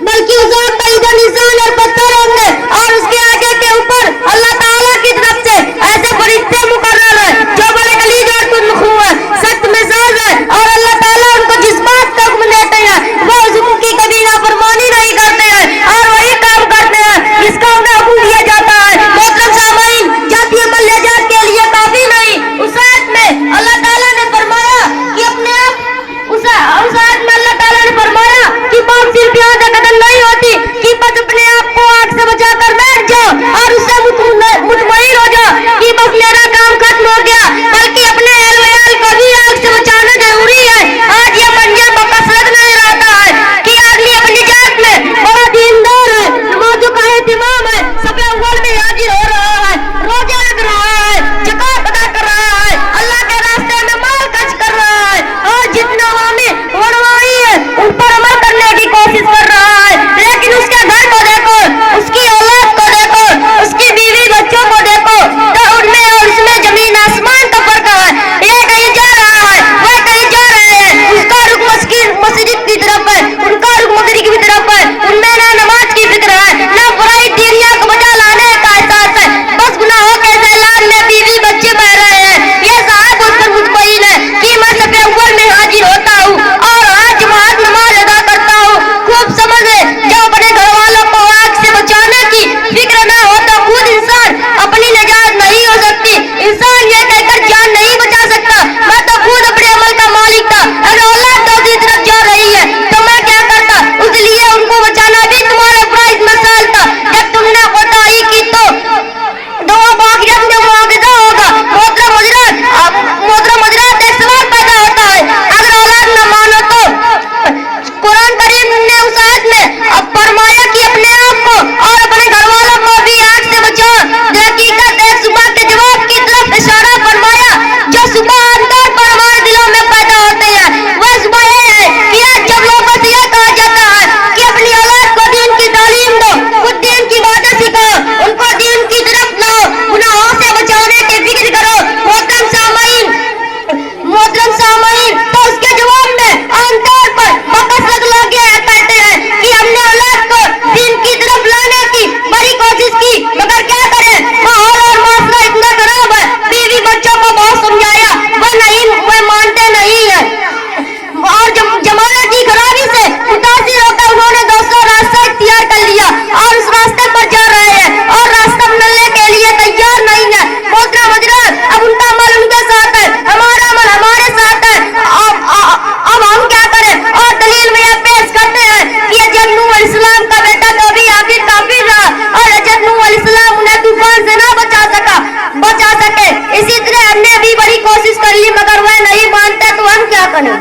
बल्कि उस वक्त का ईंधन इंसान और पत्थर होंगे, और उसके आगे के ऊपर अल्लाह ताला की तरफ से ऐसे फरिश्ते मुकर्रर हैं जो बड़े कलीज और तुनखू हैं, सख्त मिजाज है, और अल्लाह ताला उनको जिस बात का हुक्म देते हैं वो उस हुक्म की कभी नाफरमानी नहीं करते हैं और वही काम करते हैं जिसका उन्हें हुक्म दिया जाता है। मोहतरम सामाईन, जाती अमल निजात के लिए काफी नहीं, उस आयत में अल्लाह ताला ने फरमाया कि अपने आप उस आयत में अल्लाह ताला ने फरमाया कि मौत सिर्फ यहाँ से कदम नहीं होती कि बस अपने आप को आग से बचा कर बैठ जाओ और उससे मुतमईन हो जाओ कि बस मेरा काम खत्म हो गया, बल्कि अपने अहल वयाल को भी आग से बचाना जरूरी है। आज ये मंजर बकसरत नजर आता है कि आदमी अपनी जात में बड़ा दीनदार है, नमाजों का एहतिमाम है, सबे अव्वल में हाजिर हो रहा है, रोजे रख रहा है, ज़कात अदा कर रहा है, अल्लाह के रास्ते में माल खर्च कर रहा है, और जितना वड़वाई है उन पर अमल करने की कोशिश कर रहा है, लेकिन उसके घर को देखो, उसकी औलाद को देखो, उसकी बीवी बच्चों को देखो, तो उनमें और उसमें जमीन आसमान का फर्क है। ये कहीं जा रहा है, वह कहीं जा रहे हैं, उसका रुख मस्जिद की तरफ है, उनका रुख मगरिब की तरफ है, उनमें ना नमाज की फिक्र है, ना बुराई दीनिया को बचा लाने का एहसास है, बस गुनाहों के सैलाब में बीवी बच्चे बह रहे हैं। ये साहब उस पर मुतमईन है कि मैं सफे अव्वल में हाजिर होता हूँ और आज जमात नमाज अदा करता हूँ। खूब समझ है, जो अपने घर वालों को आग से बचाने की फिक्र ना हो तो खुद इंसान अपनी निजात नहीं हो सकती। इंसान ये कहकर जान नहीं बचा सकता मैं तो खुद अपने अमल का मालिक था, अगर औलाद दूसरी तरफ जा रही है तो मैं क्या करता, इसलिए उनको बचाना भी तुम्हारे प्राइज मसाल था। जब तुमने कोताही की तो दुआ बाकियत में मुआवजा होगा। मोहतरम हज़रात, एक सवाल पैदा होता है, अगर औलाद न मानो तो कुरान करीम ने उस आयत में अब फरमाया कि अपने आप को और अपने घर वालों को भी आग से बचाओ। हकीकत एक सुबह के जवाब की तरफ इशारा फरमाया जो सुबह आमतौर पर हमारे दिलों में पैदा होते हैं। वह सुबह ये है कि आज जब लोगों से यह कहा जाता है कि अपनी औलाद को दीन की तालीम दो, खुद दीन की बातें सिखाओ, उनको दीन की तरफ लाओ, गुनाहों से बचाने की फिक्र करो। मोहतरम सामाईन, तो उसके जवाब में आमतौर पर बकसरत लोग ये कहते हैं कि हमने औलाद को दीन की तरफ लाने की बड़ी कोशिश की, मगर क्या करें, माहौल और माशरा इतना खराब है, बीवी बच्चों को बहुत समझाया, वह मानते नहीं है, और जमाने की खराबी से मुतासिर होकर उन्होंने दोस्तों रास्ता इख्तियार कर लिया और उस रास्ते पर जा रहे हैं और रास्ता बदलने के लिए तैयार नहीं है। मोहतरम हज़रात, अब उनका अमल उनके साथ है, हमारा अमल हमारे साथ है। अब हम क्या करें, और दलील में यह पेश करते हैं कि हज़रत नूह अलैहिस्सलाम का बेटा तो भी आखिर काफिर रहा और हज़रत नूह अलैहिस्सलाम उन्हें तूफान से ना बचा सके। इसी तरह हमने भी बड़ी कोशिश कर ली मगर वह नहीं मानते, तो हम क्या करें।